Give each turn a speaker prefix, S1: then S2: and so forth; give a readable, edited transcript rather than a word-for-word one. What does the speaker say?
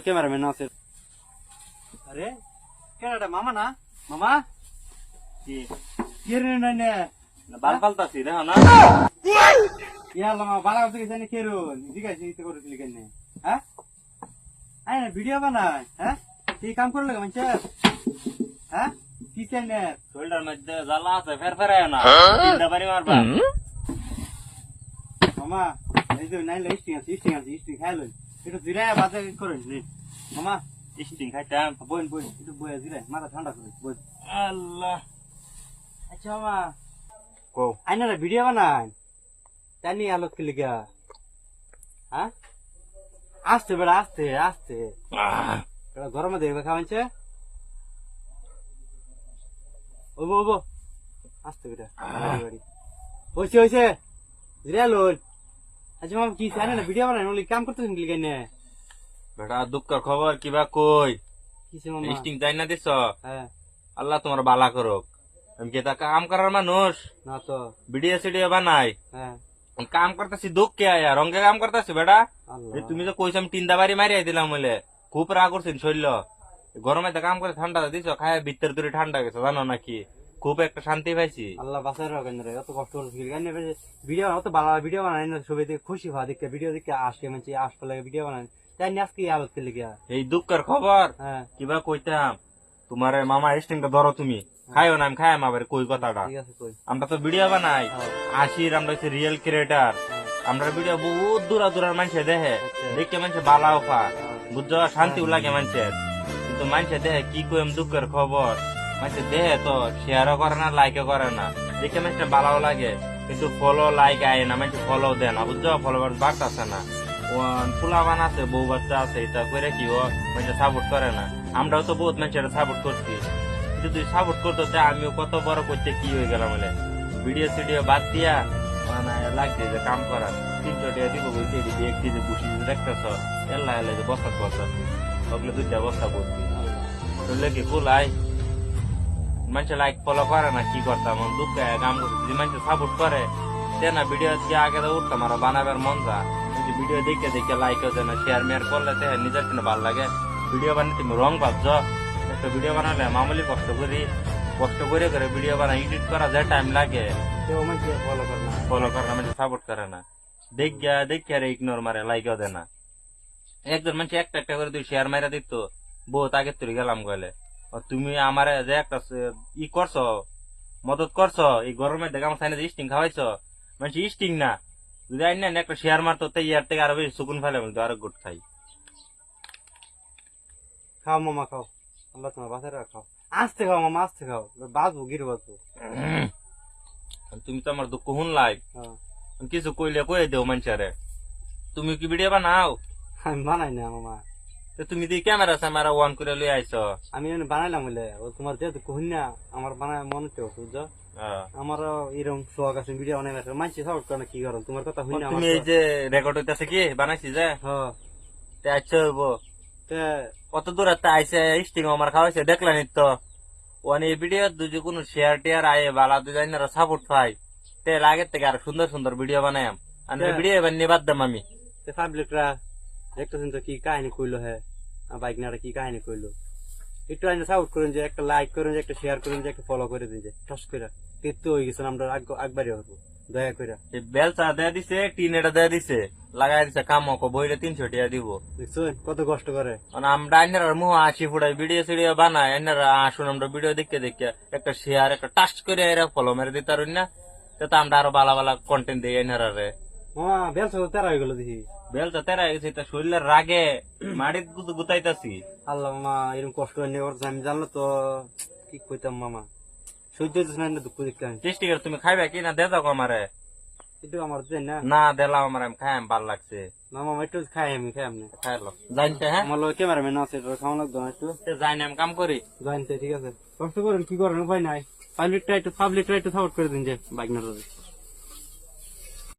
S1: Cameraman আছে। আরে কেডা মামা না মামা
S2: কি
S1: কি রে না
S2: বাল ফালতাছি দেখো না
S1: ইয়ালা মা বালা করতে গেছে কে রো জিগাইছি ইতে করেছিলি কেন হ্যাঁ আই না ভিডিও বানাই হ্যাঁ কি কাম করলে মানছে হ্যাঁ কি কেন
S2: শোল্ডার মধ্যে জ্বালা আছে ফের ফেরায় না তিনটা বাড়ি মারবা
S1: মামা এই যে নাই লিস্টিং খাইলো একটু জিরায় বাজে করেন নি মামা
S2: স্টিং খাইতাম
S1: বোন একটু বয়ে জিরায় মাথা ঠান্ডা করে বোন
S2: আল্লাহ
S1: আচ্ছা মামা
S2: কো
S1: আইনারা ভিডিও বানাই জানি আলোক কি লিগা হ্যাঁ আসতে বেড়া আসতে গরমে দেখবে খাওয়াচ্ছে ওবো আসতে বেড়া হয়েছে জিরালোন আচ্ছা মামা কি জানে না ভিডিও বানাই ওলি কাম করতেছেন কি লিগা নে
S2: বেটা দুঃখের খবর কিবা কই
S1: কিসে মামা
S2: স্টিং যাই না দিছ
S1: হ্যাঁ
S2: আল্লাহ তোমার বালা করুক আমি কি তা কাম করার মানুষ
S1: না তো
S2: ভিডিও সিডিও বানাই
S1: হ্যাঁ
S2: কাম করতেছি দুঃখে আয়া রঙে কাম করতেছি বেটা
S1: আল্লাহ
S2: তুমি যে কইছ আমি তিনটা বাড়ি মারিয়ে দিলাম বলে খুব রাগ করছেন শরীর গরমে তো কাম করে ঠান্ডা দিছ খায় ভিতর দূরে ঠান্ডা গেছে জানো নাকি খুব একটা শান্তি পাইছি
S1: আল্লাহ বাঁচাই রাখেন রে এত কষ্ট করে ভিডিও অত ভালো ভিডিও বানাই না ছবি দেখে খুশি হওয়া দেখে ভিডিও দেখে আসে মানে আসতে ভিডিও বানাই তাই নিয়ে আজকে আলোক কি লিগা
S2: এই দুঃখের খবর
S1: হ্যাঁ
S2: কিবা কইতাম তোমার মামা স্টিংটা ধরো তুমি খাইও না আমি খাই আমার কই কথাটা
S1: ঠিক আছে কই
S2: আমরা তো ভিডিও বানাই আশির আমরা হচ্ছে রিয়েল ক্রিয়েটার আমরা ভিডিও বহুত দূরের মানুষে দেখে দেখে মানুষে বালাও খা বুঝছো শান্তিও লাগে মানুষের কিন্তু মানুষে দেখে কি কইম দুঃখের খবর মানুষে দেখে তো শেয়ারও করে না লাইকও করে না দেখে মানুষের বালাও লাগে কিন্তু ফলো লাইক আয় না মানুষ ফলো দেয় না বুঝছো ফলোয়ার বাড়তেছে না ফুলা বান আছে বউ বাচ্চা আছে এটা করে কি ও মানুষের সাপোর্ট করে না আমরাও তো বহুত মানুষের সাপোর্ট করছি কিন্তু তুই সাপোর্ট করতো আমিও কত বড় করতে কি হয়ে গেলাম বলে ভিডিও সিডিও বাদ দিয়া মানে লাগছে যে কাম করার 300 টাকা দিব বলতে দিবি এক কেজি বুসি দেখতেছ এল্লা যে বস্তা বস্তাছি ওগুলো 2টা বস্তা করছি বুঝলে কি কুলাই মানুষ লাইক ফলো করে না কি করতাম দুঃখ কাম করছি যদি মানুষ সাপোর্ট করে সে না ভিডিও দিয়ে আগে তো উঠতাম আর বানাবার মন যা ভিডিও দেখে লাইকও দেয় না শেয়ার মেয়ার করলে নিজের জন্য ভালো লাগে ভিডিও বানিয়ে তুমি রং ভাবছ একটা ভিডিও বানালে মামুলি কষ্ট করে ভিডিও বানাই এডিট করা যায় টাইম লাগে
S1: কেউ মানে
S2: ফলো করে না মানে সাপোর্ট করে না দেখিয়া রে ইগনোর মারে লাইকও দেয় না একজন মানুষ একটা করে তুই শেয়ার মারা দিত বহুত আগে তুই গেলাম গেলে তুমি আমার যে একটা ই করছো মদত করছো এই গরমে দেখে আমার সাইনে স্টিং খাওয়াইছো মানুষ স্টিং না যদি আইন না একটা শেয়ার মারতো তাই ইয়ার থেকে আরো বেশি সুকুন ফেলে বলতো আরো গুড খাই
S1: খাও মামা খাও আল্লাহ তোমার বাসায় খাও আসতে খাও মামা আসতে খাও বাঁচবো গির বাঁচবো
S2: তুমি তো আমার দুঃখ শুনলাই কিছু কইলে কয়ে দেও মানুষারে তুমি কি ভিডিও বানাও
S1: আমি বানাই না মামা
S2: তুমি দি ক্যামেরা স্যামেরা অন করে লই আইছো
S1: আমি বানাইলাম বলে তোমার যেহেতু কহিন না আমার বানায় মনে তো বুঝছো আমার এরকম শখ আছে ভিডিও বানাই মানছি সাপোর্ট করে কি করো তোমার কথা হইনা
S2: তুমি এই যে রেকর্ড হইতাছে কি বানাইছি যে
S1: হ্যাঁ
S2: তে আচ্ছা হইবো কত দূর আইসে স্টিং আমার খাওয়াইছে দেখলেন তো ওখানে এই ভিডিও যদি কোনো শেয়ার টেয়ার আয়ে বালা দুজনেরা সাপোর্ট পাই তে আগের থেকে আর সুন্দর ভিডিও বানাইম আর ভিডিও বানিয়ে বাদ দাম আমি
S1: পাবলিকরা দেখতেছেন তো কি কাহিনী কইলো হ্যাঁ বাইক নাটা কি কাহিনী কইলো একটু আইনে সাপোর্ট করেন যে একটা লাইক করেন যে একটা শেয়ার করেন যে একটা ফলো করে দিন যে টস করে তেতো হয়ে গেছেন আমরা আগবাড়ি হবো দয়া করে
S2: বেলচা দেয়া দিছে টিনেটা দেয়া দিছে লাগাই দিছে কামক বইটা 300 টাকা দিব
S1: দেখছেন কত কষ্ট করে
S2: আমরা আইনার মুহ আসি ফুটাই ভিডিও সিডিও বানাই আইনারা আসুন আমরা ভিডিও দেখে একটা শেয়ার একটা টাচ করে এরা ফলো মেরে দিতে পারুন না তো আমরা আরো ভালো কন্টেন্ট দিই আইনারা রে
S1: বেলচা তো তেরা হয়ে গেল দেখি
S2: বেলচা তেরা হয়ে গেছে শরীরের রাগে মাটির গুতাইতাছি
S1: আল্লাহ মামা এরকম কষ্ট নিয়ে আমি জানলো তো কি কইতাম মামা সহ্য হইতেছে না দুঃখ দেখলাম
S2: টেস্টি করে তুমি খাইবে কি না দে দাও আমারে
S1: একটু আমার দেন না
S2: না দিলাম আমার আমি খাই ভালো লাগছে
S1: না মামা একটু খাই আমি
S2: খাইলো জানতে হ্যাঁ
S1: আমার লোক ক্যামেরাম্যান আছে খাওয়া লাগতো না একটু
S2: জানি আমি কাম করি
S1: জানতে ঠিক আছে কষ্ট করেন কি করেন উপায় নাই পাবলিকটা একটু সাপোর্ট করে দিন যে বাইক না